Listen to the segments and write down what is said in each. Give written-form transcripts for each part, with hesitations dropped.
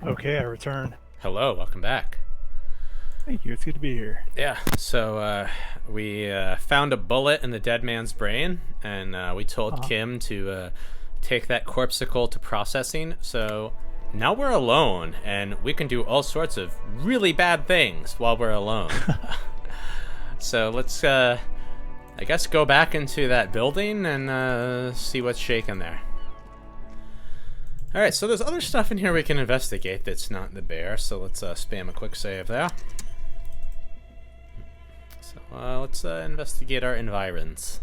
Okay, I return. Hello, welcome back. Thank you. It's good to be here. Yeah, so we found a bullet in the dead man's brain, and we told Uh, Kim to take that corpsicle to processing. So now we're alone, and we can do all sorts of really bad things while we're alone. So let's, I guess, go back into that building and see what's shaking there. Alright, so there's other stuff in here we can investigate that's not the bear, so let's spam a quick save there. So let's investigate our environs.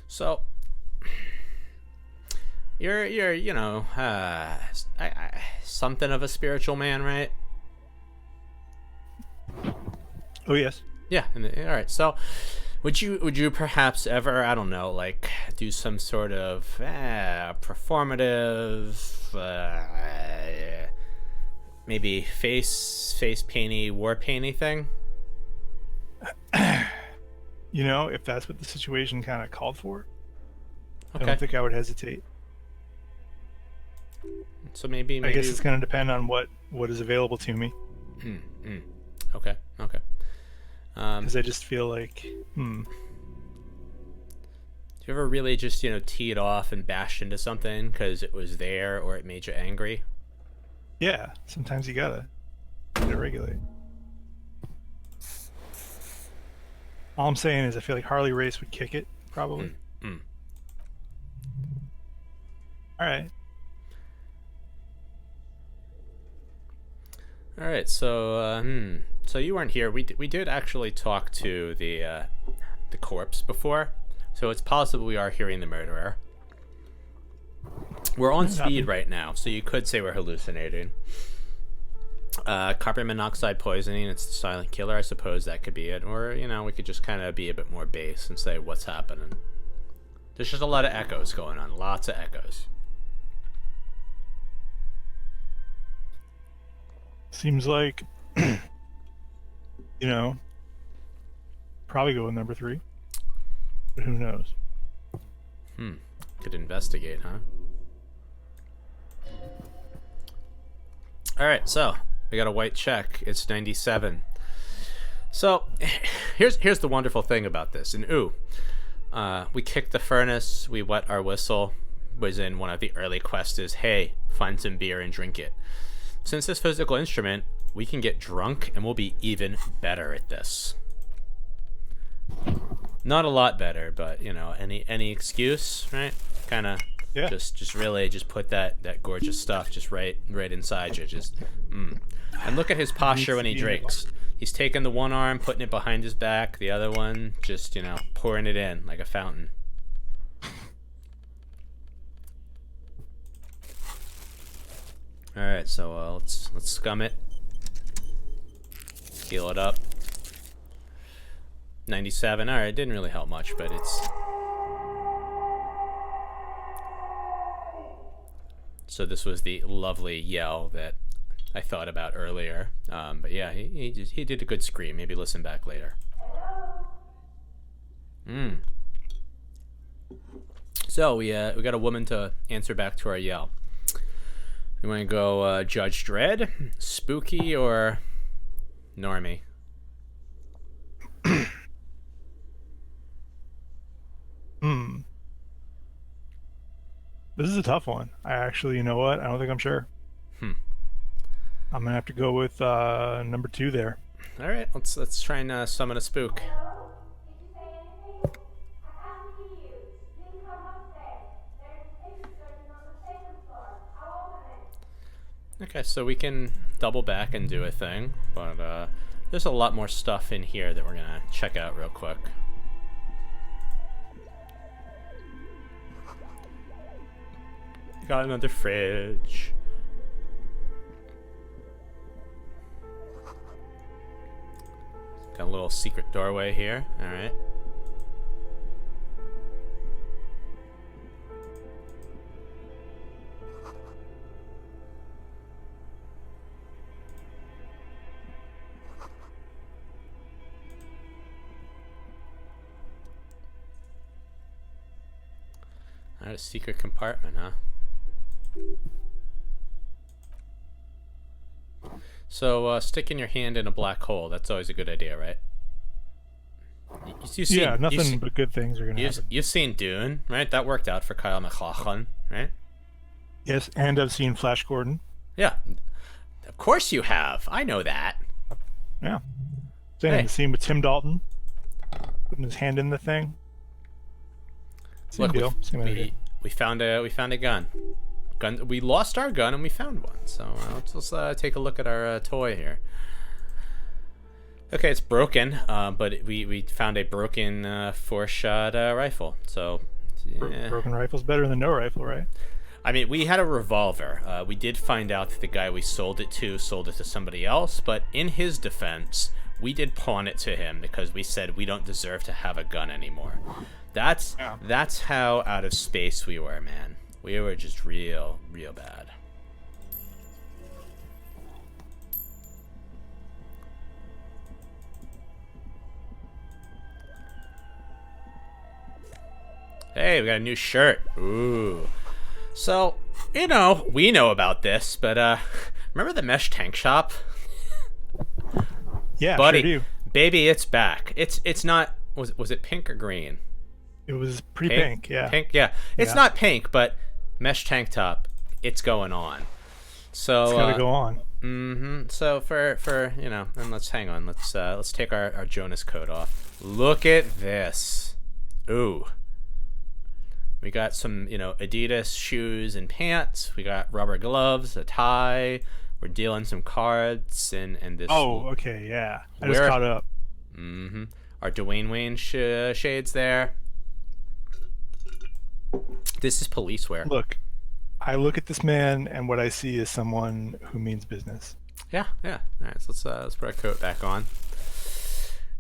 So, you're something of a spiritual man, right? oh yes. Yeah, alright, so would you perhaps ever, I don't know, like do some sort of performative, maybe face painty, war painty thing? If that's what the situation kind of called for, I Okay, don't think I would hesitate. so maybe I guess maybe. it's going to depend on what is available to me, Mm, mm. Okay, okay. because I just feel like, Do you ever really just tee it off and bash into something because it was there or it made you angry? yeah, sometimes you gotta regulate. All I'm saying is I feel like Harley Race would kick it, probably. Mm, mm. All right. All right, so you weren't here. We did actually talk to the corpse before, so it's possible we are hearing the murderer. We're on speed right now, so you could say we're hallucinating. Carbon monoxide poisoning, it's the silent killer. I suppose that could be it. Or, we could just kind of be a bit more base and say what's happening. There's just a lot of echoes going on. Lots of echoes. Seems like, probably go with number 3, but who knows? Could investigate, huh? Alright, so we got a white check. It's 97. So here's the wonderful thing about this. And we kicked the furnace, we wet our whistle, was in one of the early quests is, hey, find some beer and drink it. Since this physical instrument, we can get drunk and we'll be even better at this. Not a lot better, but any excuse, right? Kind of Yeah. just really just put that gorgeous stuff just right inside you. And look at his posture when he drinks. He's taking the one arm, putting it behind his back, the other one just pouring it in like a fountain. All right, so let's scum it, heal it up. 97. All right, it didn't really help much, but it's. So this was the lovely yell that I thought about earlier. But yeah, he did a good scream. Maybe listen back later. So we got a woman to answer back to our yell. You want to go Judge Dredd, Spooky, or Normie? This is a tough one. I actually, you know what? I don't think I'm sure. I'm gonna have to go with number 2 there. All right, let's try and summon a spook. Okay, so we can double back and do a thing, but there's a lot more stuff in here that we're gonna check out real quick. Got another fridge. Got a little secret doorway here. All right. Not a secret compartment, huh? So, sticking your hand in a black hole, that's always a good idea, right? Yeah, nothing but good things are going to happen. You've seen Dune, right? That worked out for Kyle MacLachlan, right? Yes, and I've seen Flash Gordon. Yeah. Of course you have. I know that. Yeah. Same scene with Tim Dalton, putting his hand in the thing. Same deal. Same idea. We found a gun. We lost our gun and we found one. So let's take a look at our toy here. Okay, it's broken, but we found a broken four-shot rifle. So yeah. Broken rifle's better than no rifle, right? I mean, we had a revolver. We did find out that the guy we sold it to somebody else, but in his defense, we did pawn it to him because we said we don't deserve to have a gun anymore. That's how out of space we were, man. We were just real bad. Hey, we got a new shirt. Ooh. So, we know about this, but remember the mesh tank shop? Yeah, buddy, sure do. Baby, it's back. It's not. Was it pink or green? It was pretty pink, yeah. Pink, yeah. It's not pink, but mesh tank top. It's going on. So it's gotta go on. Mm-hmm. So for and let's hang on. Let's take our Jonas coat off. Look at this. Ooh. We got some, Adidas shoes and pants. We got rubber gloves, a tie. We're dealing some cards and this. Oh, okay, yeah. I just caught up. Mm-hmm. Our Dwayne Wayne shades there. This is police wear. Look, I look at this man, and what I see is someone who means business. Yeah. All right, so let's put our coat back on.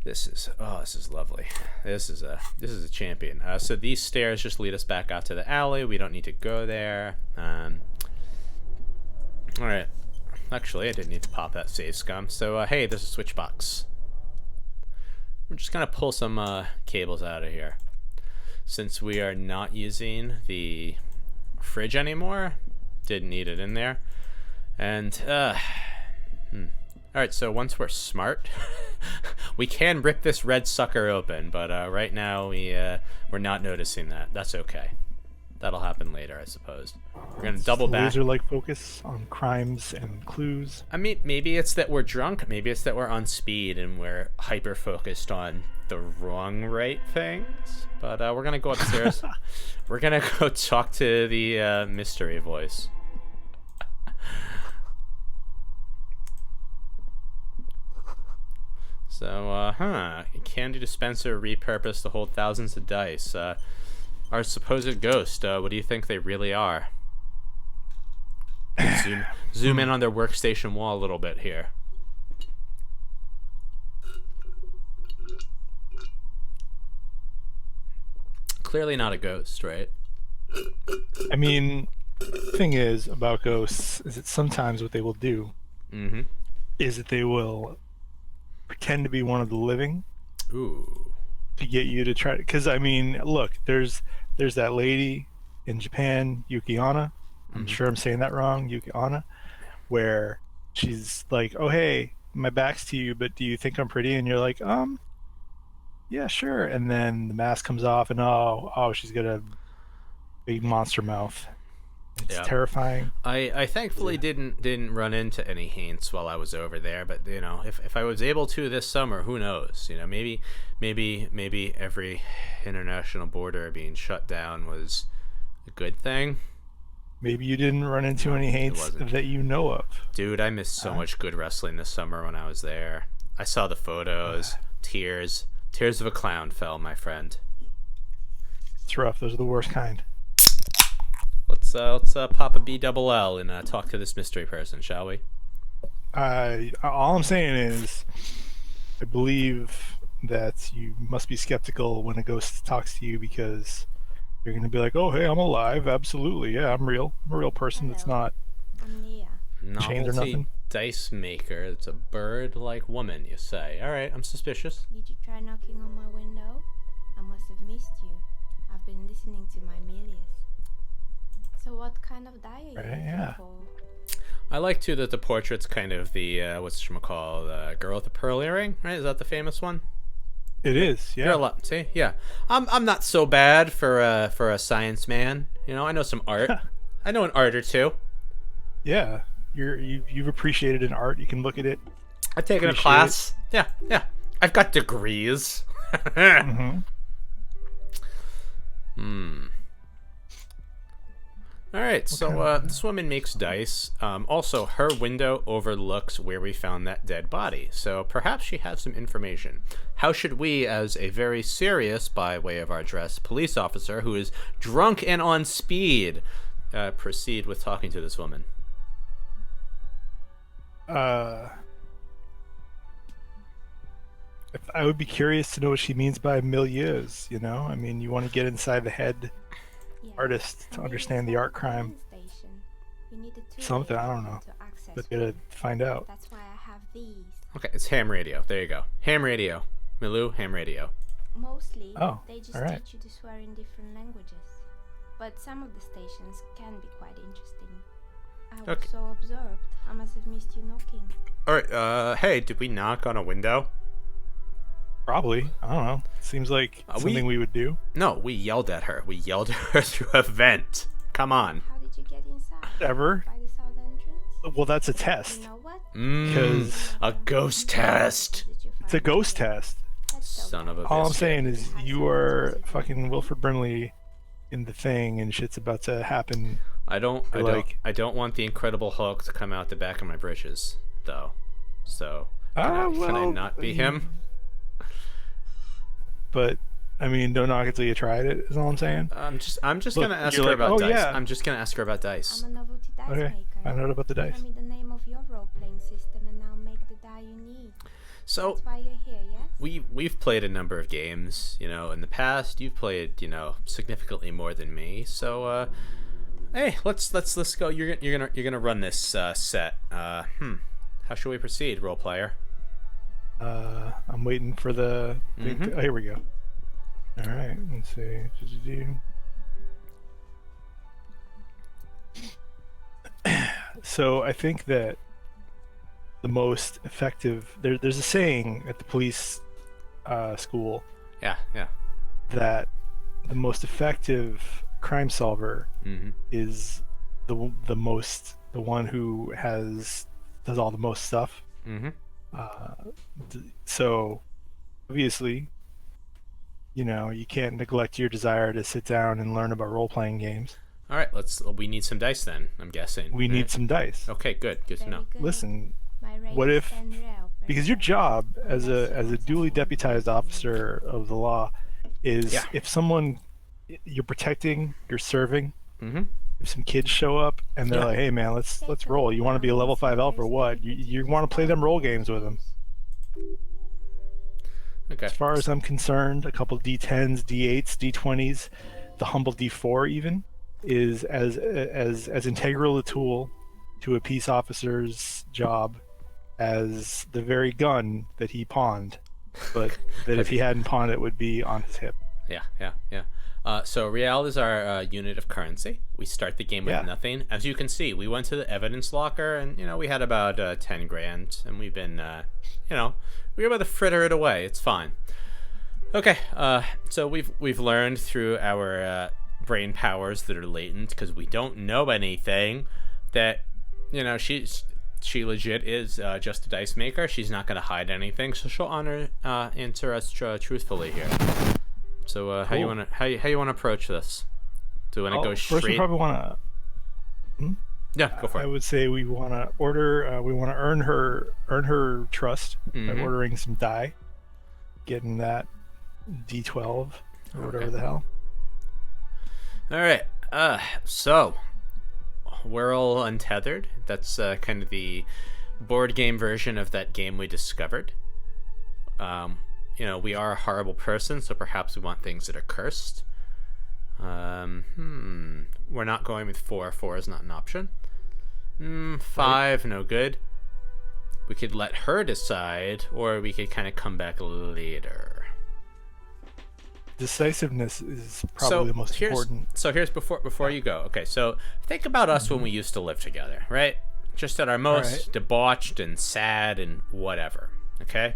This is lovely. This is a champion. So these stairs just lead us back out to the alley. We don't need to go there. All right. Actually, I didn't need to pop that save scum. So hey, there's a switch box. We're just gonna pull some cables out of here. Since we are not using the fridge anymore, didn't need it in there. And all right, so once we're smart, we can rip this red sucker open, but right now we're not noticing that. That's okay. That'll happen later, I suppose. We're gonna double back. Laser-like focus on crimes and clues. I mean, maybe it's that we're drunk. Maybe it's that we're on speed and we're hyper-focused on the right things. But we're gonna go upstairs. We're gonna go talk to the mystery voice. So, candy dispenser repurposed to hold thousands of dice. Our supposed ghost, what do you think they really are? Zoom in on their workstation wall a little bit here. Clearly not a ghost, right? I mean, the thing is about ghosts is that sometimes what they will do is that they will pretend to be one of the living. Ooh. To get you to try, because I mean, look, there's that lady in Japan, Yuki Onna. I'm sure I'm saying that wrong, Yuki Onna, where she's like, "Oh hey, my back's to you, but do you think I'm pretty?" And you're like, yeah, sure. And then the mask comes off, and she's got a big monster mouth. It's terrifying. I thankfully didn't run into any haints while I was over there, but if I was able to this summer, who knows? Maybe every international border being shut down was a good thing. Maybe you didn't run into any haints that you know of. Dude, I missed so much good wrestling this summer when I was there. I saw the photos. Tears of a clown fell, my friend. It's rough. Those are the worst kind. Let's pop a BLL and talk to this mystery person, shall we? All I'm saying is, I believe that you must be skeptical when a ghost talks to you, because you're going to be like, "Oh, hey, I'm alive. Absolutely, yeah, I'm real. I'm a real person. That's not chains or nothing." Dice maker. It's a bird-like woman, you say. All right, I'm suspicious. Did you try knocking on my window? I must have missed you. I've been listening to my Melius. So what kind of die are you Right, looking yeah. for? I like too that the portrait's kind of the what's it called, the girl with the pearl earring, right? Is that the famous one? It is, You're a yeah. lot. See, yeah. I'm not so bad for a science man. You know, I know some art. I know an art or two. Yeah. You've appreciated an art. You can look at it, I've taken a appreciate it. class. Yeah, yeah. I've got degrees. Mm-hmm. All right, so this woman makes dice. Also, her window overlooks where we found that dead body, so perhaps she has some information. How should we, as a very serious, by way of our dress, police officer who is drunk and on speed, proceed with talking to this woman? I would be curious to know what she means by milieus, you know? I mean, you want to get inside the head Yeah. artist to And understand the it's art not a crime. train station. You need a two-way Something, I don't line know. to access But gotta one. find out. That's why I have these. Okay, it's ham radio. There you go. Ham radio. Milu, ham radio. Mostly, Oh, they just alright. teach you to swear in different languages. But some of the stations can be quite interesting. I was Okay. so absorbed. I must have missed you knocking. All right, hey, did we knock on a window? Probably. I don't know. Seems like something we would do. No, we yelled at her. We yelled at her through a vent. Come on. How did you get inside? Ever? By the south entrance? Well, that's a You test. know what? Because A ghost test. Did you it's a find ghost it? test. That's so Son of a bad. All I'm biscuit. saying is you are fucking Wilford Brimley in the thing, and shit's about to happen. I don't want the Incredible Hulk to come out the back of my britches, though. So can I not be him? But I mean, don't knock it till you tried it. Is all I'm saying. I'm just Look, gonna ask you're her like, about "Oh, dice. yeah." I'm just gonna ask her about dice. I'm a novelty dice Okay, maker. find out about the dice. Tell me the name of your role-playing system and I'll make the die you need. So That's why you're here, yes? we've played a number of games, you know, in the past. You've played, you know, significantly more than me. So hey, let's go. You're gonna run this set. How should we proceed, role player? I'm waiting for the thing Mhm. oh, here we go. All right, let's see. So I think that the most effective there's a saying at the police school Yeah, yeah. that the most effective crime solver Mm-hmm. is the one who does all the most stuff. Mm-hmm. So obviously, you know, you can't neglect your desire to sit down and learn about role-playing games. All right, we need some dice then. I'm guessing. We need Right? some dice. Okay, good to Very know. good. Listen, My rate what is if 10 real per because your set. job as a duly deputized officer of the law is Yeah. if someone you're protecting, you're serving. Mm-hmm. If some kids show up and they're Yeah. like, "Hey man, let's roll. You want to be a level 5 elf or what? You want to play them role games with them." Okay. As far as I'm concerned, a couple D10s, D8s, D20s, the humble D4 even is as integral a tool to a peace officer's job as the very gun that he pawned, but that if he hadn't pawned it would be on his hip. Yeah. So Real is our unit of currency. We start the game with Yeah. nothing. As you can see, we went to the evidence locker, and you know we had about 10 grand, and we've been, you know, we were able to fritter it away. It's fine. Okay. So we've learned through our brain powers that are latent because we don't know anything that, you know, she legit is just a dice maker. She's not going to hide anything, so she'll answer us truthfully here. So how you Cool. wanna approach this? Do you wanna go First, we straight? probably want to. Yeah, go for I it. would say we want to order. We want to earn her trust by Mhm. ordering some die, getting that D12 or whatever Okay. the hell. All right. So we're all untethered. That's kind of the board game version of that game we discovered. You know, we are a horrible person, so perhaps we want things that are cursed. We're not going with 4. 4 is not an option. 5, no good. We could let her decide, or we could kind of come back later. decisiveness is So probably the most here's important. here's before you go. Okay, so think about us when we used to live together, right? Just at our All right. most debauched and sad and whatever. Okay?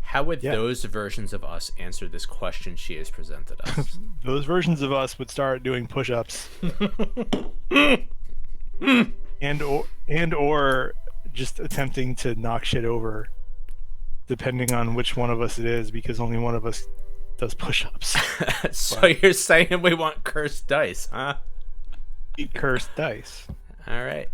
How would Yeah. those versions of us answer this question she has presented us? Those versions of us would start doing push-ups and or just attempting to knock shit over, depending on which one of us it is, because only one of us does push-ups. So you're saying we want cursed dice, huh? Eat cursed dice. All right.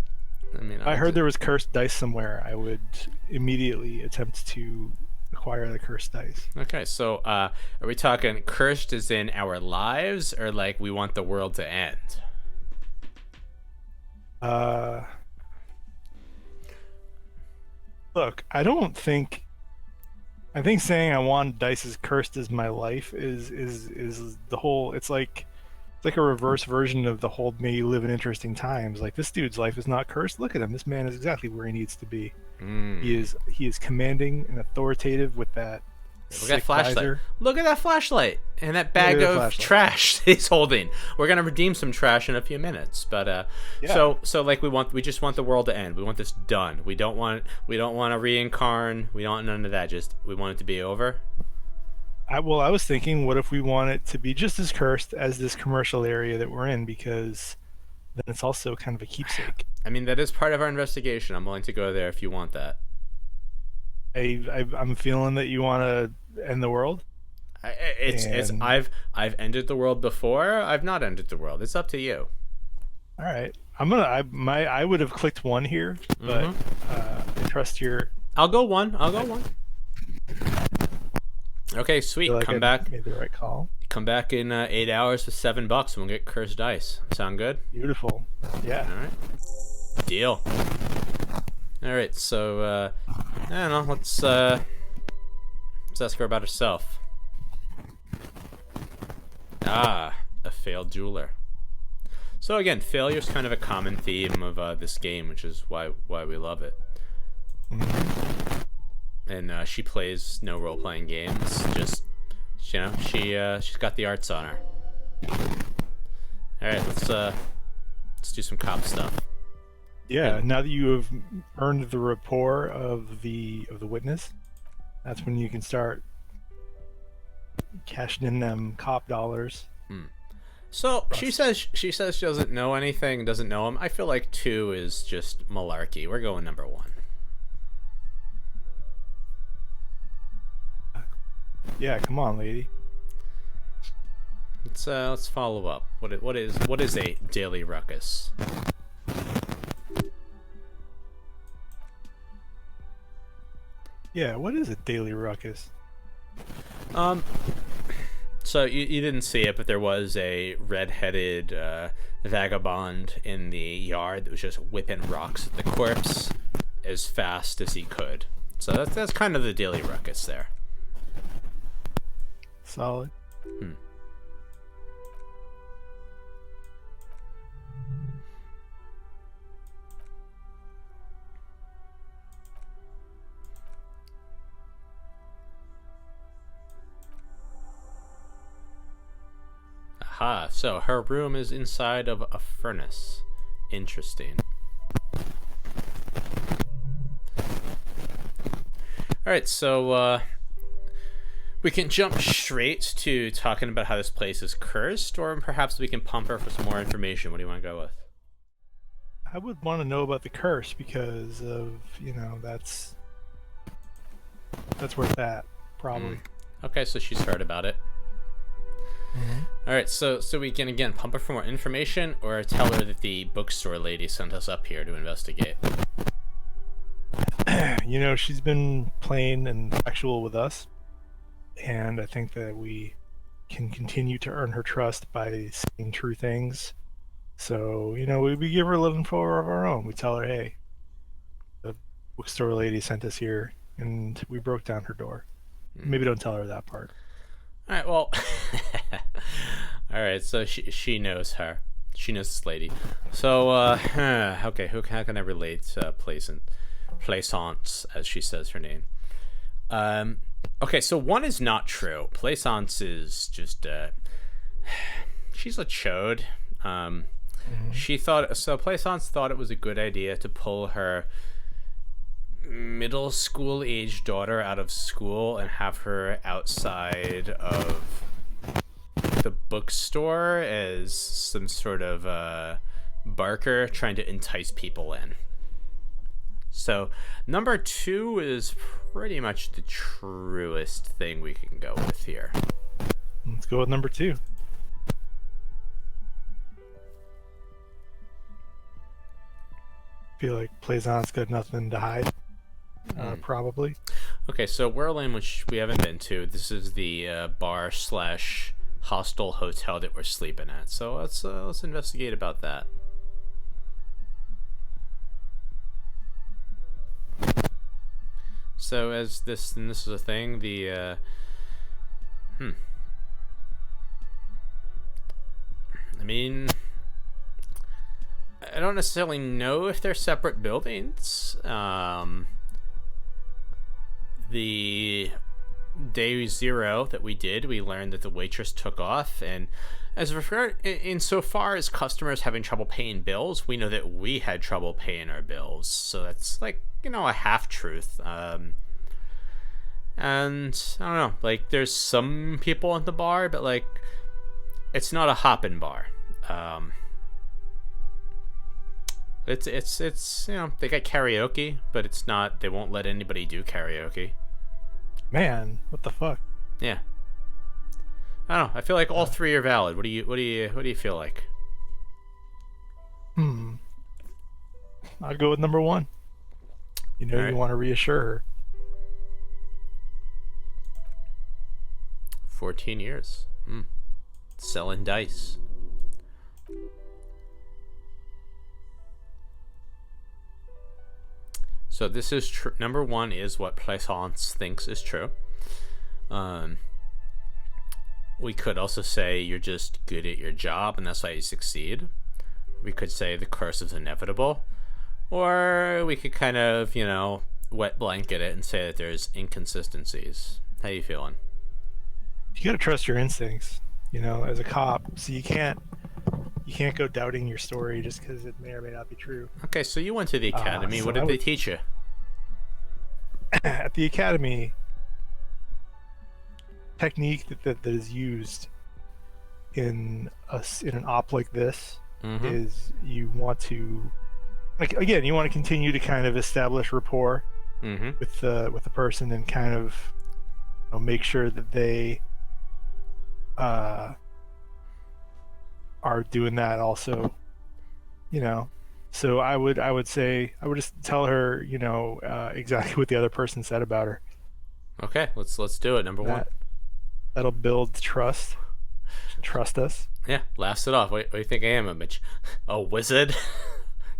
I mean, If I heard there was cursed dice somewhere, I would immediately attempt to acquire the cursed dice. Okay, so are we talking cursed as in our lives, or like we want the world to end? Look, I think saying I want dice as cursed as my life is the whole. It's like a reverse version of the whole "may you live in interesting times." Like, this dude's life is not cursed. Look at him. This man is exactly where he needs to be. He is commanding and authoritative with that. Look at that flashlight. Visor. Look at that flashlight and that bag that of flashlight. trash he's holding. We're gonna redeem some trash in a few minutes, but Yeah. so like we just want the world to end. We want this done. We don't want to reincarnate. We don't want none of that. Just we want it to be over. I was thinking, what if we want it to be just as cursed as this commercial area that we're in, because then it's also kind of a keepsake. I mean, that is part of our investigation. I'm willing to go there if you want that. I'm feeling that you want to end the world. It's And- I've ended the world before. I've not ended the world. It's up to you. All right, I would have clicked one here, but I trust your. I'll go one. Okay, sweet. Feel like Come I back. Made the right call. Come back in 8 hours for $7, and we'll get cursed dice. Sound good? Beautiful. Yeah. All right. Deal. All right. So I don't know. Let's ask her about herself. Ah, a failed jeweler. So again, failure is kind of a common theme of this game, which is why we love it. And she plays no role-playing games. Just she's got the arts on her. All right, let's do some cop stuff. Yeah. Now that you have earned the rapport of the witness, that's when you can start cashing in them cop dollars. So she says she doesn't know anything, doesn't know him. I feel like 2 is just malarkey. We're going number 1. Yeah, come on, lady. Let's follow up. What is a daily ruckus? Yeah, what is a daily ruckus? So you didn't see it, but there was a red-headed vagabond in the yard that was just whipping rocks at the corpse as fast as he could. So that's kind of the daily ruckus there. Solid. Aha, so her room is inside of a furnace. Interesting. Alright, so we can jump straight to talking about how this place is cursed, or perhaps we can pump her for some more information. What do you want to go with? I would want to know about the curse because of, that's where it's at, probably. Okay, so she's heard about it. Alright, so we can again pump her for more information, or tell her that the bookstore lady sent us up here to investigate. She's been plain and factual with us, and I think that we can continue to earn her trust by saying true things. So, we give her a little info of our own. We tell her, hey, the bookstore lady sent us here, and we broke down her door. Maybe don't tell her that part. All right, well, all right. So she knows her. She knows this lady. So okay, how can I relate Plaisance, as she says her name? Okay, so one is not true. Plaisance is just she's a chode. She thought so. Plaisance thought it was a good idea to pull her middle school age daughter out of school and have her outside of the bookstore as some sort of barker trying to entice people in. So number 2 is pretty much the truest thing we can go with here. Let's go with number 2. Feel like Plaisance got nothing to hide. Probably. Okay, so Whirlwind, which we haven't been to, this is the bar / hostel hotel that we're sleeping at. So let's investigate about that. So as this is a thing, the I mean, I don't necessarily know if they're separate buildings. The day 0 that we did, we learned that the waitress took off, and as referred insofar as customers having trouble paying bills, we know that we had trouble paying our bills. So that's like, a half truth. And I don't know, like there's some people in the bar, but like it's not a hopping bar. It's they got karaoke, but it's not. They won't let anybody do karaoke. Man, what the fuck? Yeah. I don't know. I feel like all 3 are valid. What do you feel like? I'll go with number 1. You know, All right. You want to reassure her. 14 years. Selling dice. So this is true. Number 1 is what Plaisance thinks is true. We could also say you're just good at your job and that's why you succeed. We could say the curse is inevitable. Or we could kind of, wet blanket it and say that there's inconsistencies. How you feeling? You gotta trust your instincts, as a cop. So you can't go doubting your story just because it may or may not be true. Okay, so you went to the academy. So what did they teach you? At the academy, technique that is used in an op like this is you want to, you want to continue to kind of establish rapport with the person and kind of make sure that they are doing that also, So I would say I would just tell her, exactly what the other person said about her. Okay, let's do it. Number 1. That'll build trust. Trust us. Yeah, blast it off. What do you think I am, a bitch? A wizard?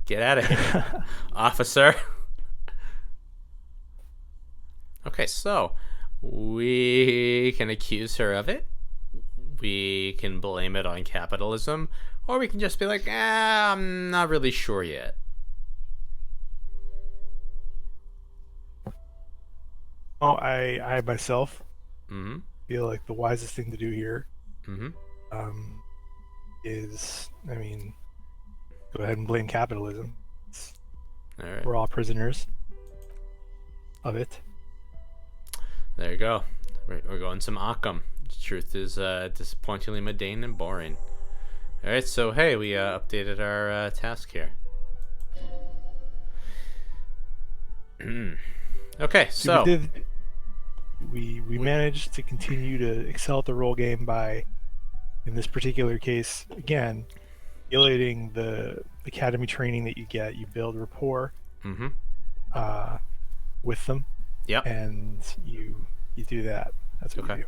Get out of here, officer. Okay, so we can accuse her of it. We can blame it on capitalism, or we can just be like, I'm not really sure yet. I myself feel like the wisest thing to do here is, go ahead and blame capitalism. All right. We're all prisoners of it. There you go. We're going some Occam. The truth is disappointingly mundane and boring. All right, so hey, we updated our task here. Okay, so we managed to continue to excel at the role game by, in this particular case, again, emulating the academy training that you get. You build rapport with them. Yep. And you do that. That's what you do.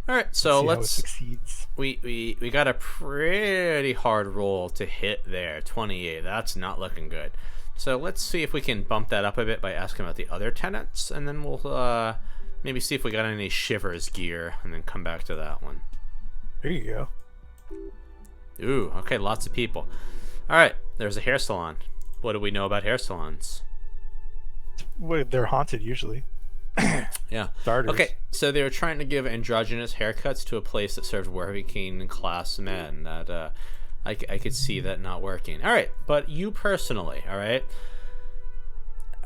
All right, so let's see how it succeeds. We got a pretty hard roll to hit there. 28. That's not looking good. So let's see if we can bump that up a bit by asking about the other tenants, and then we'll maybe see if we got any shivers gear, and then come back to that one. There you go. Ooh, okay, lots of people. All right, there's a hair salon. What do we know about hair salons? Well, they're haunted usually. Yeah. Starters. Okay, so they were trying to give androgynous haircuts to a place that served working class men. That I could see that not working. All right, but you personally, all right?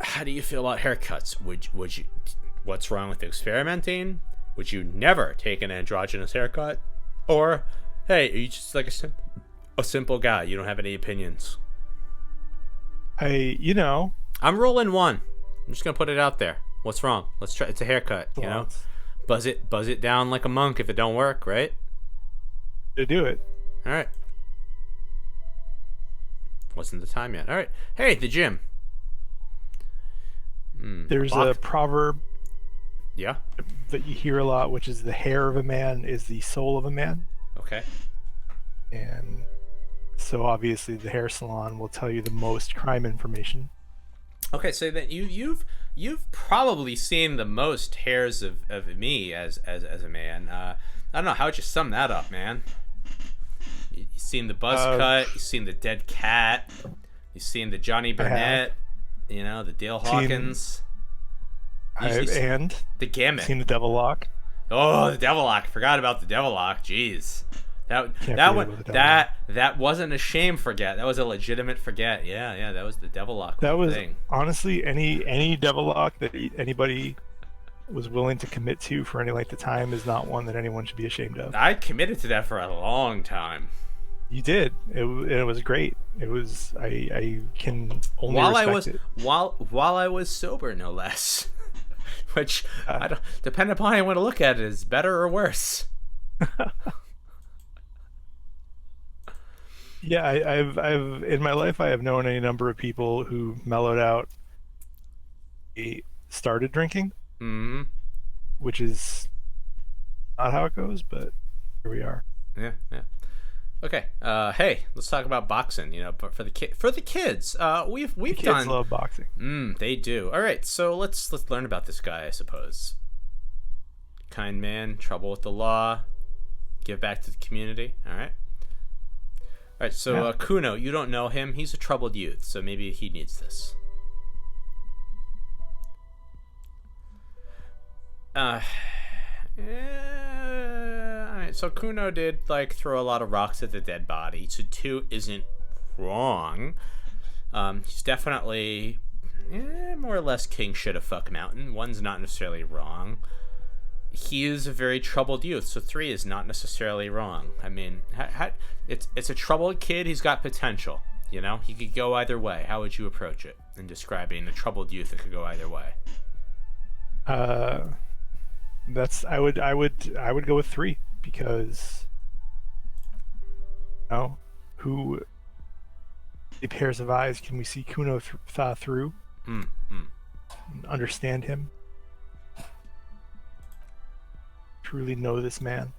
How do you feel about haircuts? Would you? What's wrong with experimenting? Would you never take an androgynous haircut? Or, hey, are you just like a simple guy? You don't have any opinions? I'm rolling one. I'm just gonna put it out there. What's wrong? Let's try. It's a haircut, you know. Buzz it down like a monk if it don't work, right? to do it. All right. Wasn't the time yet. All right. Hey, the gym. There's a proverb Yeah. that you hear a lot, which is the hair of a man is the soul of a man. Okay. And so obviously the hair salon will tell you the most crime information. Okay, so then you've probably seen the most hairs of me as a man. I don't know, how would you sum that up, man? You've seen the buzz cut, you've seen the dead cat, you've seen the Johnny Burnett, you know, the Dale Hawkins. And the gamut. Seen the Devil Lock. Oh, the Devil Lock. Forgot about the Devil Lock. Jeez. That wasn't a shame forget. That was a legitimate forget. Yeah, that was the Devil Lock That was thing. Honestly any Devil Lock that anybody was willing to commit to for any length of time is not one that anyone should be ashamed of. I committed to that for a long time. You did. It was great. It was. I can only respect it. While I was sober, no less. Which I don't. Depending upon how you want to look at it, is better or worse. Yeah, I've in my life I have known any number of people who mellowed out, started drinking, which is not how it goes, but here we are. Yeah. Okay. Hey, let's talk about boxing. You know, but for the kids, we've kids done. Love boxing. They do. All right. So let's learn about this guy. I suppose. Kind man, trouble with the law, give back to the community. All right. All right. So Kuno, you don't know him. He's a troubled youth, so maybe he needs this. So Kuno did throw a lot of rocks at the dead body. So 2 isn't wrong. He's definitely more or less king shit of fuck mountain. 1's not necessarily wrong. He is a very troubled youth. So 3 is not necessarily wrong. I mean, it's a troubled kid. He's got potential. You know, he could go either way. How would you approach it in describing a troubled youth that could go either way? I would go with 3 because who pairs of eyes can we see Kuno through? Understand him, truly know this man.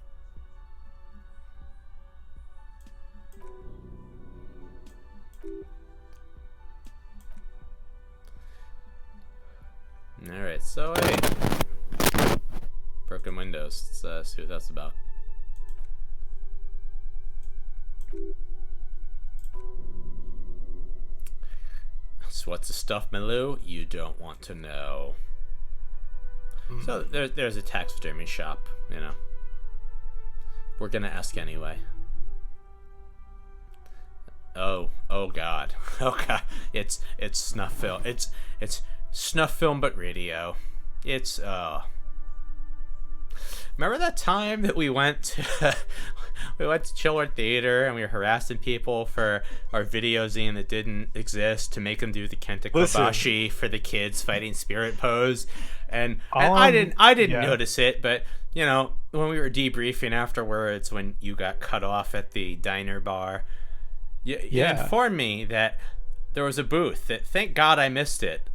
All right, so broken windows. Let's see what that's about. So what's the stuff, Malou? You don't want to know. So there's a taxidermy shop, you know. We're gonna ask anyway. Oh God. Oh God. It's snuff film. It's snuff film but radio. It's Remember that time that we went to Chillward Theater and we were harassing people for our video zine that didn't exist to make them do the Kenta Kobashi for the kids fighting spirit pose, and I didn't notice it, but you know, when we were debriefing afterwards, when you got cut off at the diner bar, you informed me that there was a booth that, thank God I missed it.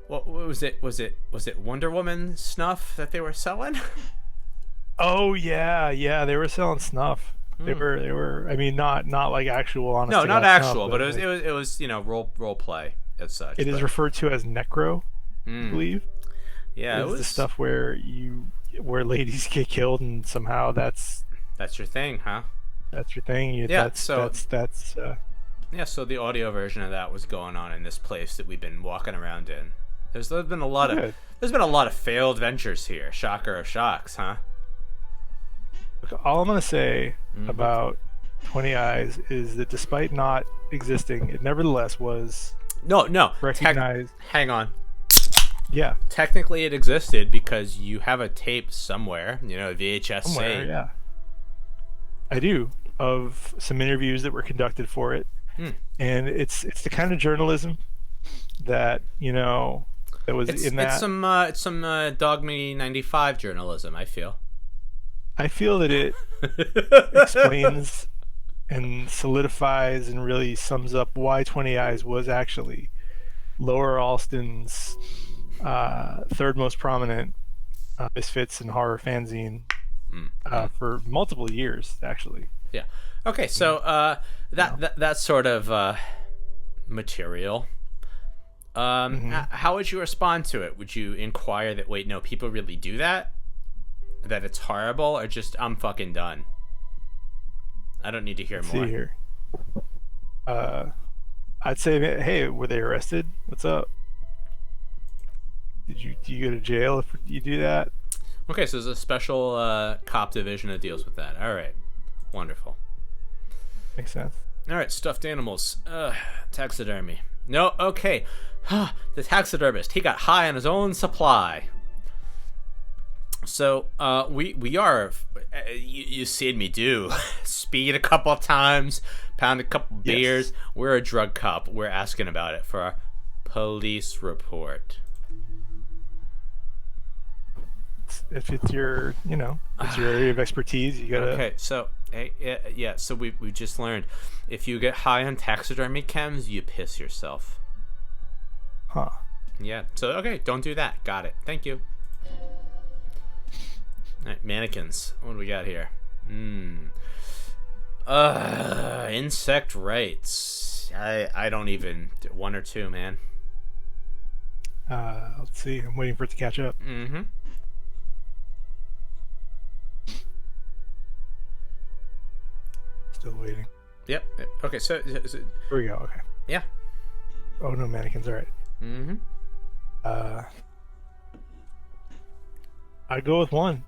What was it? Was it Wonder Woman snuff that they were selling? Oh yeah, they were selling snuff. They were. I mean, not like actual. Honestly, no, not actual, snuff, but it was you know, role play as such. It is referred to as Necro, I believe. Yeah, it was the stuff where ladies get killed and somehow that's your thing, huh? That's your thing. Yeah, that's. Yeah, so the audio version of that was going on in this place that we've been walking around in. There's been a lot of There's been a lot of failed ventures here. Shocker of shocks, huh? Look, all I'm going to say about 20 Eyes is that despite not existing, it nevertheless was No. recognized. Hang on. Yeah, Technically, it existed because you have a tape somewhere. You know, VHS somewhere, tape. yeah. I do, of some interviews that were conducted for it. And it's the kind of journalism that, that was in that. It's some Dog Me 95 journalism, I feel. I feel that it explains and solidifies and really sums up why 20 Eyes was actually Lower Alston's third most prominent misfits and horror fanzine for multiple years, actually. Yeah. Okay, so that sort of material. How would you respond to it? Would you inquire that, wait, no, people really do that? That it's horrible, or just, I'm fucking done? I don't need to hear more. See here. I'd say, hey, were they arrested? What's up? Do you go to jail if you do that? Okay, so there's a special cop division that deals with that. All right. Wonderful. Makes sense. All right, stuffed animals. Taxidermy. No, okay. The taxidermist, he got high on his own supply. So we are, you've seen me do, speed a couple times, pound a couple beers. We're a drug cop. We're asking about it for our police report. If it's your, it's your area of expertise, you gotta. Okay, so yeah. So we just learned, if you get high on taxidermy chems, you piss yourself. Huh. Yeah. So okay, don't do that. Got it. Thank you. All right, mannequins. What do we got here? Insect rights. I don't even, one or two, man. Let's see. I'm waiting for it to catch up. Mm-hmm. Still waiting. Yep. Okay, so Here we go. Okay. yeah. Oh no, mannequins. All right. Mm-hmm. I'd go with one.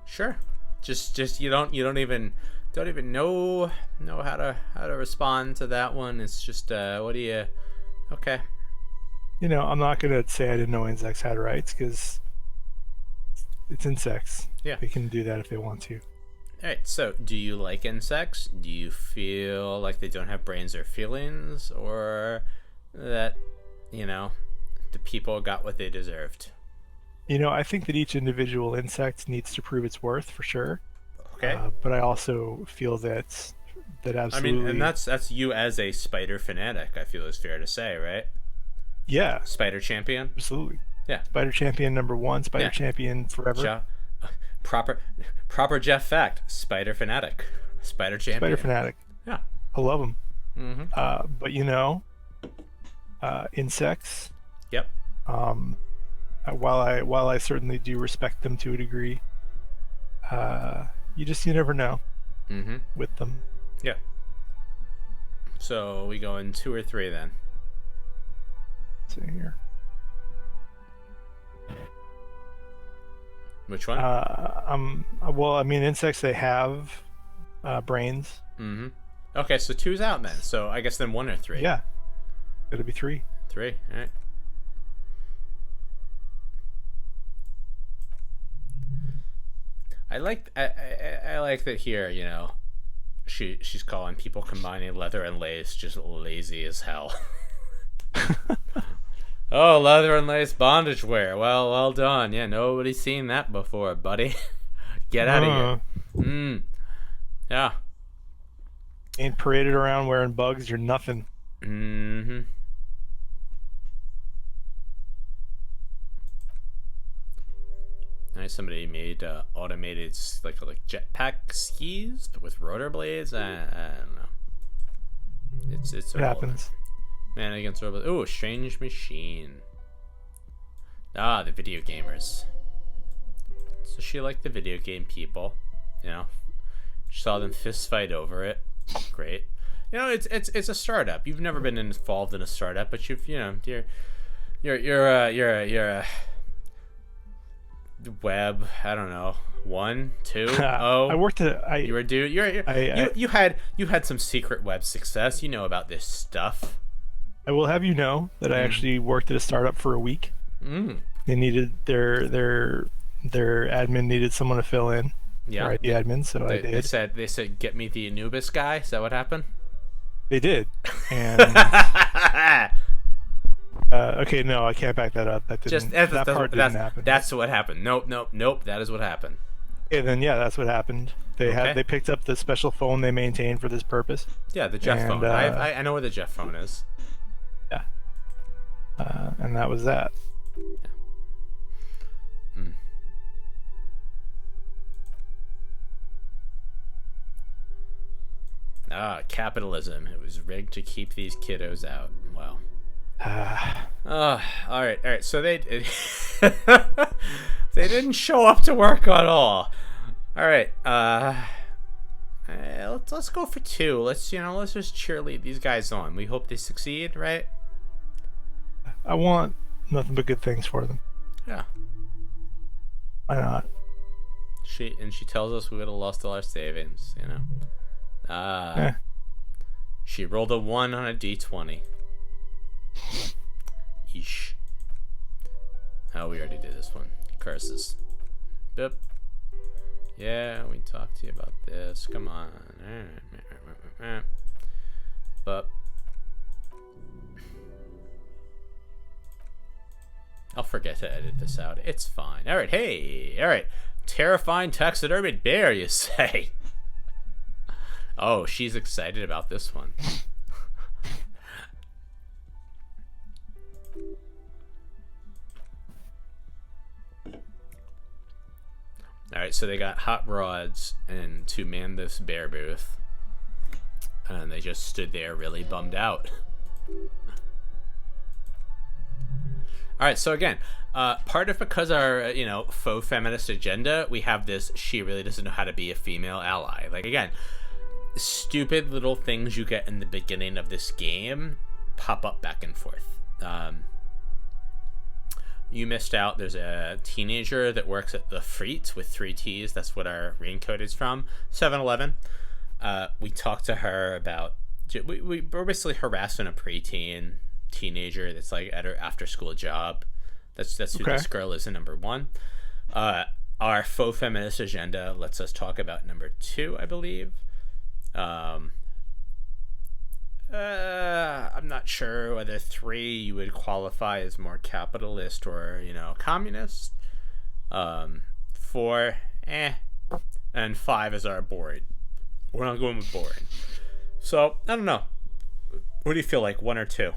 Sure. Just you don't even know how to respond to that one. It's just what do you? Okay. I'm not gonna say I didn't know insects had rights because it's insects. Yeah. They can do that if they want to. All right. So, do you like insects? Do you feel like they don't have brains or feelings, or that the people got what they deserved? I think that each individual insect needs to prove its worth for sure. Okay. But I also feel that absolutely. I mean, and that's you as a spider fanatic. I feel is fair to say, right? Yeah. Spider champion. Absolutely. Yeah. Spider champion #1. Spider champion forever. Proper Jeff fact. Spider fanatic. Spider champion. Spider fanatic. Yeah. I love them. Mm-hmm. But insects. Yep. While I certainly do respect them to a degree, you never know with them. Yeah. So we go in 2 or 3 then. Let's see here. Which one? Well, I mean, insects, they have brains. Mm-hmm. Okay, so 2's out then. So I guess then 1 or 3. Yeah. It'll be 3. 3. All right. I like that here, she's calling people combining leather and lace just lazy as hell. Oh, leather and lace bondage wear. Well done. Yeah, nobody's seen that before, buddy. Get out of here. Yeah. Ain't paraded around wearing bugs, you're nothing. Mm-hmm. Nice. Somebody made automated like jetpack skis with rotor blades. I don't know. It's It happens. Man against robots. Oh, strange machine. Ah, the video gamers. So she liked the video game people. She saw them fist fight over it. Great. It's a startup. You've never been involved in a startup, but you've you're web. I don't know. 1, 2, I worked at You were dude. You had some secret web success. You know about this stuff. I will have you know that I actually worked at a startup for a week. Mm. They needed their admin needed someone to fill in. Yeah. Right, the admin. So I did. They said get me the Anubis guy. Is that what happened? They did. And okay, no, I can't back that up. That didn't. That part didn't happen. That's what happened. Nope. That is what happened. And then that's what happened. They picked up the special phone they maintained for this purpose. Yeah, the Jeff phone. I know where the Jeff phone is. Yeah. And that was that. Yeah. Mm. Capitalism. It was rigged to keep these kiddos out. Wow. All right. So they they didn't show up to work at all. All right. Let's go for 2. Let's just cheerlead these guys on. We hope they succeed, right? I want nothing but good things for them. Yeah. Why not? She tells us we would have lost all our savings. She rolled a 1 on a d20. Eesh. Oh, we already did this one. Curses. Boop. Yeah, we talked to you about this. Come on. But I'll forget to edit this out. It's fine. All right. Hey. All right. Terrifying taxidermy bear, you say? Oh, she's excited about this one. Alright, so they got hot rods and to man this bear booth. And they just stood there really bummed out. Alright, so again, part of because our, faux feminist agenda, we have this, she really doesn't know how to be a female ally. Like, again, stupid little things you get in the beginning of this game pop up back and forth. You missed out. There's a teenager that works at the Freet with 3 T's. That's what our raincoat is from. 7-Eleven. We talked to her about... We're basically harassing a preteen teenager that's like at her after-school job. That's who this girl is in number 1. Our faux feminist agenda lets us talk about number 2, I believe. I'm not sure whether 3 you would qualify as more capitalist or, communist. 4, and 5 is our boring. We're not going with boring. So, I don't know. What do you feel like, 1 or 2?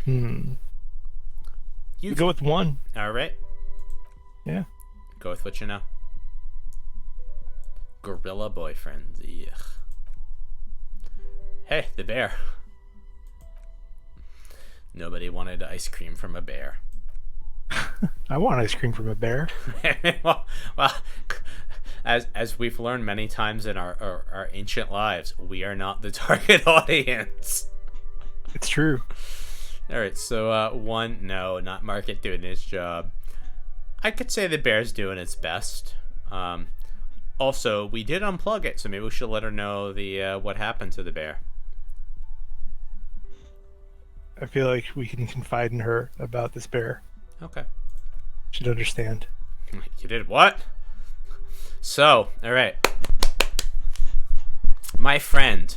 You go with 1. All right. Yeah. Go with what you know. Gorilla boyfriends. Ugh. Hey, the bear. Nobody wanted ice cream from a bear. I want ice cream from a bear. well, as we've learned many times in our ancient lives, we are not the target audience. It's true. All right, so 1, no, not Market doing his job. I could say the bear's doing its best. Also, we did unplug it, so maybe we should let her know the what happened to the bear. I feel like we can confide in her about this bear. Okay. She'd understand. You did what? So, all right. My friend,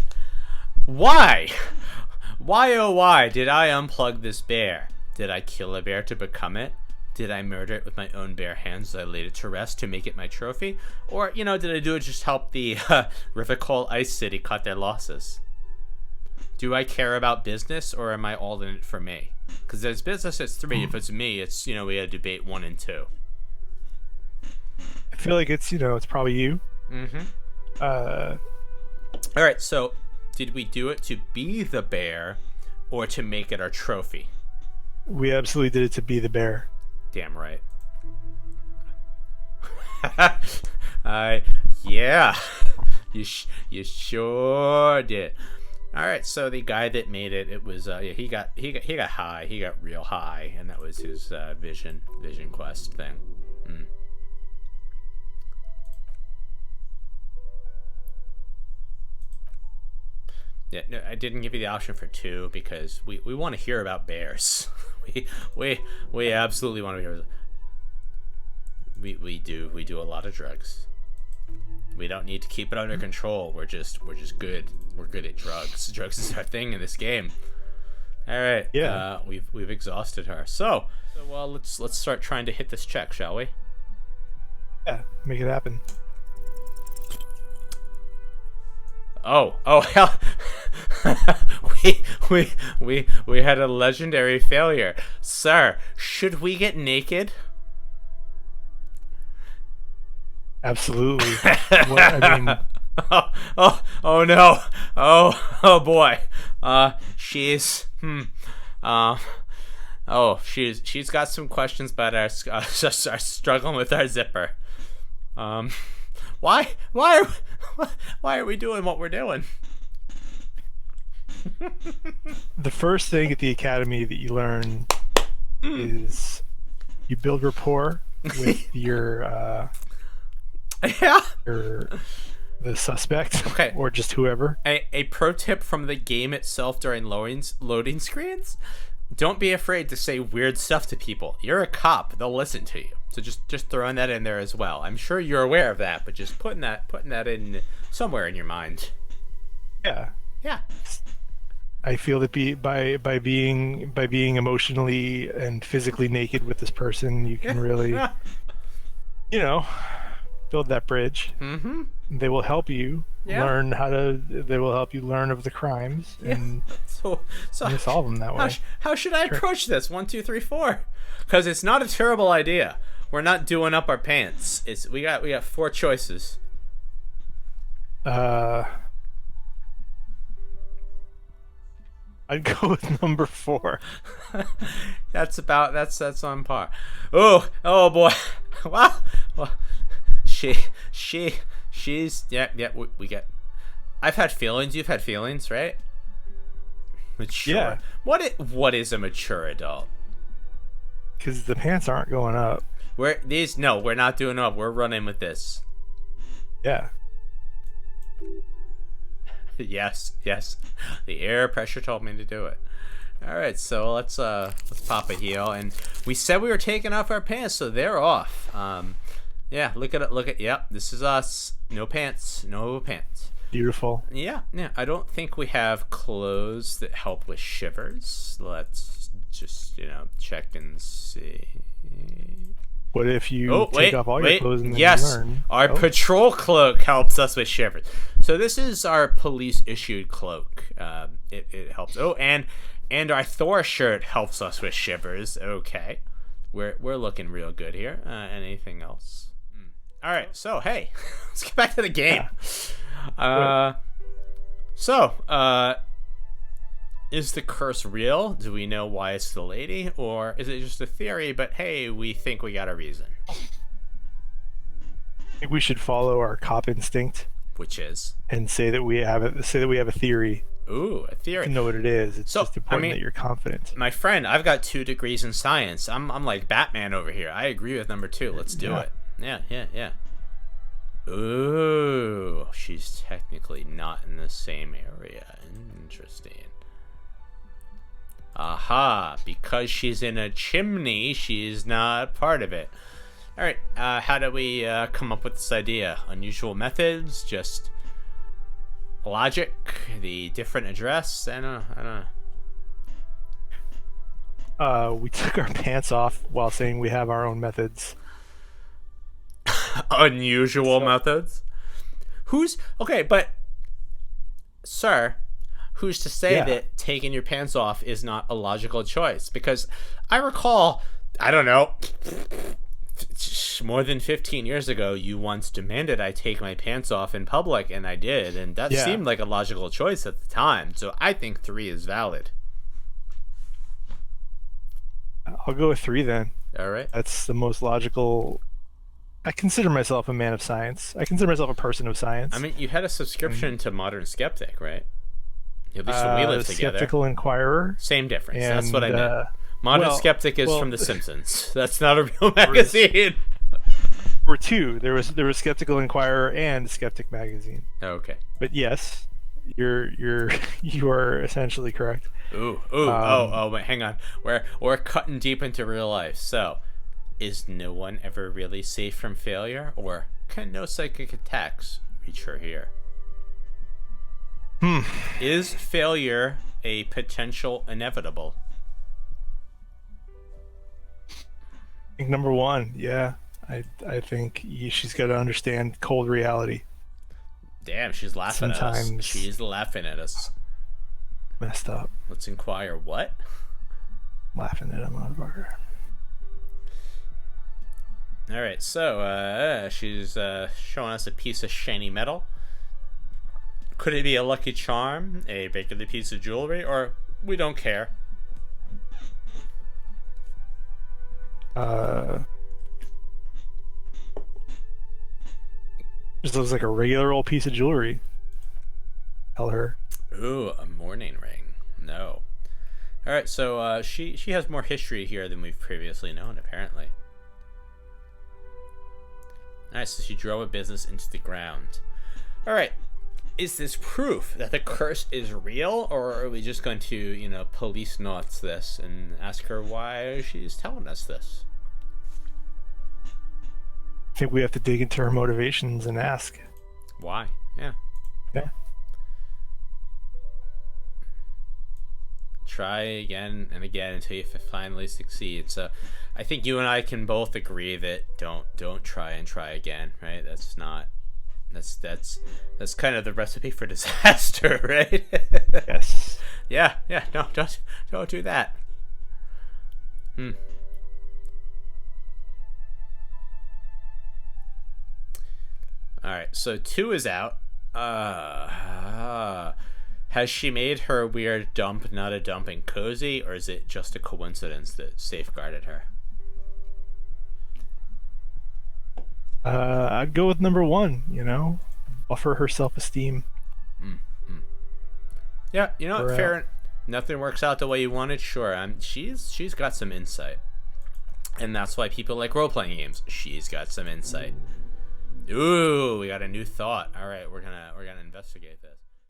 why? Why, oh why, did I unplug this bear? Did I kill a bear to become it? Did I murder it with my own bare hands as I laid it to rest to make it my trophy? Or, did I do it just to help the Rivicol Ice City cut their losses? Do I care about business, or am I all in it for me? Because there's business, it's 3. If it's me, it's, we had to debate 1 and 2. I feel like it's, it's probably you. Mm-hmm. All right, so did we do it to be the bear or to make it our trophy? We absolutely did it to be the bear. Damn right. Yeah. You sure did. All right, so the guy that made it, it was he got high, he got real high, and that was his vision quest thing. Mm. Yeah, no, I didn't give you the option for 2 because we want to hear about bears. we absolutely want to hear. We do a lot of drugs. We don't need to keep it under control. We're just good. We're good at drugs. Drugs is our thing in this game. All right. Yeah. We've exhausted her. So well, let's start trying to hit this check, shall we? Yeah, make it happen. Oh hell. we had a legendary failure. Sir, should we get naked? Absolutely. I mean, oh no. Oh boy. She's she's got some questions about our struggling with our zipper. Why are we doing what we're doing? the first thing at the academy that you learn is you build rapport with the suspect, okay, or just whoever. A pro tip from the game itself during loading screens: don't be afraid to say weird stuff to people. You're a cop; they'll listen to you. So just throwing that in there as well. I'm sure you're aware of that, but just putting that in somewhere in your mind. Yeah. Yeah. I feel that by being emotionally and physically naked with this person, you can really, build that bridge. Mm-hmm. They will help you learn They will help you learn of the crimes and so solve them that way. How should I approach this? 1, 2, 3, 4. Because it's not a terrible idea. We're not doing up our pants. We got 4 choices. I'd go with number 4. That's on par. Oh boy. Wow. Well, she's we get. I've had feelings. You've had feelings, right? Mature. Yeah. What is a mature adult? Because the pants aren't going up. We're not doing up. We're running with this. Yeah. Yes. The air pressure told me to do it. All right, so let's pop a heel, and we said we were taking off our pants, so they're off. Yeah, look at. Yep, this is us. No pants. Beautiful. Yeah. I don't think we have clothes that help with shivers. Let's just check and see. What if you take off all your clothes and then learn? Our patrol cloak helps us with shivers. So this is our police issued cloak. It helps. Oh, and our Thor shirt helps us with shivers. Okay, we're looking real good here. Anything else? All right. So hey, let's get back to the game. Is the curse real? Do we know why it's the lady? Or is it just a theory, but hey, we think we got a reason? I think we should follow our cop instinct. Which is? And say that we have a theory. Ooh, a theory. To know what it is. It's just important that you're confident. My friend, I've got 2 degrees in science. I'm like Batman over here. I agree with number 2. Let's do it. Yeah. Ooh, she's technically not in the same area. Interesting. Aha, because she's in a chimney, she's not part of it. All right, how do we come up with this idea? Unusual methods, just logic, the different address? I don't know. We took our pants off while saying we have our own methods. Unusual methods? But sir, who's to say that taking your pants off is not a logical choice? Because I recall, I don't know, more than 15 years ago, you once demanded I take my pants off in public, and I did, and that seemed like a logical choice at the time. So I think 3 is valid. I'll go with 3 then. All right. That's the most logical. I consider myself a man of science. I consider myself a person of science. I mean, you had a subscription to Modern Skeptic, right? At least when we lived together. Skeptical Inquirer. Same difference. That's what I meant. Modern Skeptic is from The Simpsons. That's not a real magazine. were two. There was Skeptical Inquirer and Skeptic Magazine. Okay. But yes, you're you are essentially correct. Ooh. Wait, hang on. We're cutting deep into real life. So, is no one ever really safe from failure, or can no psychic attacks reach her here? Is failure a potential inevitable? I think number one, yeah. I think she's got to understand cold reality. Damn, she's laughing at us. Sometimes- She's laughing at us. Messed up. Let's inquire what? Laughing at a motherfucker. All right, so she's showing us a piece of shiny metal. Could it be a lucky charm, a regular piece of jewelry, or we don't care? Just looks like a regular old piece of jewelry. Tell her. Ooh, a mourning ring. No. All right, so she has more history here than we've previously known, apparently. Nice, so she drove a business into the ground. All right, is this proof that the curse is real, or are we just going to, police notes this and ask her why she's telling us this? I think we have to dig into her motivations and ask. Why? Yeah. Yeah. Try again and again until you finally succeed. So, I think you and I can both agree that don't try and try again, right? That's kind of the recipe for disaster, right? Yes. Yeah. No, don't do that. All right, so 2 is out. Has she made her weird dump not a dumping cozy, or is it just a coincidence that safeguarded her? I'd go with number one, Buffer her self-esteem. Yeah, We're fair. Nothing works out the way you wanted. Sure, she's got some insight, and that's why people like role-playing games. She's got some insight. Ooh, we got a new thought. All right, we're gonna investigate this.